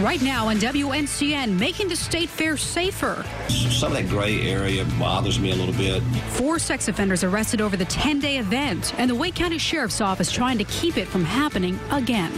Right now on WNCN, making the state fair safer. Some of that gray area bothers me a little bit. 4 sex offenders arrested over the 10-day event, and the Wake County Sheriff's Office trying to keep it from happening again.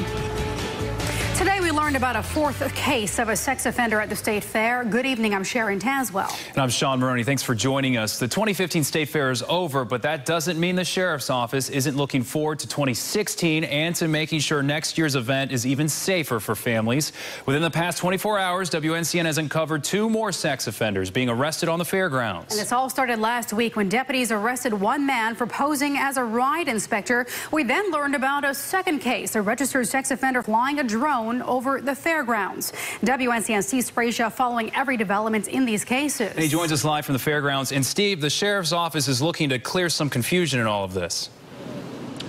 Today we learned about a 4th case of a sex offender at the State Fair. Good evening, I'm Sharon Tazwell. And I'm Sean Maroney. Thanks for joining us. The 2015 State Fair is over, but that doesn't mean the Sheriff's Office isn't looking forward to 2016 and to making sure next year's event is even safer for families. Within the past 24 hours, WNCN has uncovered 2 more sex offenders being arrested on the fairgrounds. And this all started last week when deputies arrested one man for posing as a ride inspector. We then learned about a 2nd case, a registered sex offender flying a drone over the fairgrounds. WNCN's Steve Sprazia following every development in these cases. And he joins us live from the fairgrounds. And Steve, the Sheriff's Office is looking to clear some confusion in all of this.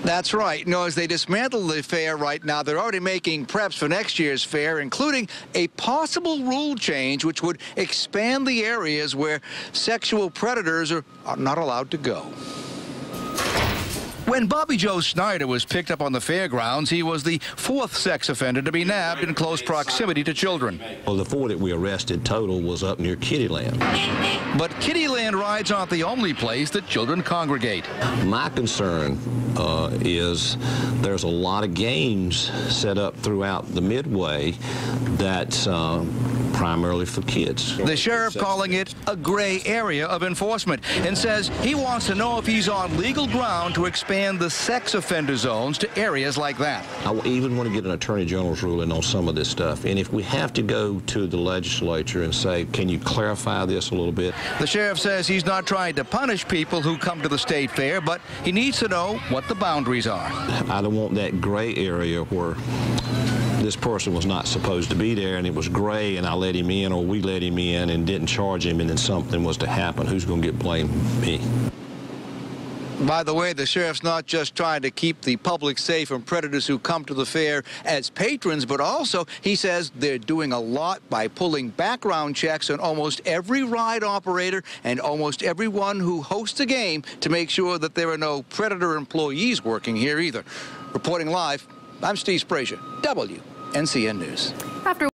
That's right. As they dismantle the fair right now, they're already making preps for next year's fair, including a possible rule change which would expand the areas where sexual predators are not allowed to go. When Bobby Joe Snyder was picked up on the fairgrounds, he was the 4th sex offender to be nabbed in close proximity to children. Well, the 4 that we arrested total was up near Kittyland. But Kittyland rides aren't the only place that children congregate. My concern is there's a lot of games set up throughout the Midway that's primarily for kids. The sheriff calling it a gray area of enforcement and says he wants to know if he's on legal ground to expand the sex offender zones to areas like that. I even want to get an attorney general's ruling on some of this stuff. And if we have to go to the legislature and say, can you clarify this a little bit? The sheriff says he's not trying to punish people who come to the state fair, but he needs to know what the boundaries are. I don't want that gray area where this person was not supposed to be there and it was gray and I let him in or we let him in and didn't charge him and then something was to happen. Who's going to get blamed? Me. By the way, the sheriff's not just trying to keep the public safe from predators who come to the fair as patrons, but also, he says, they're doing a lot by pulling background checks on almost every ride operator and almost everyone who hosts a game to make sure that there are no predator employees working here either. Reporting live, I'm Steve Sprazia, WNCN News. After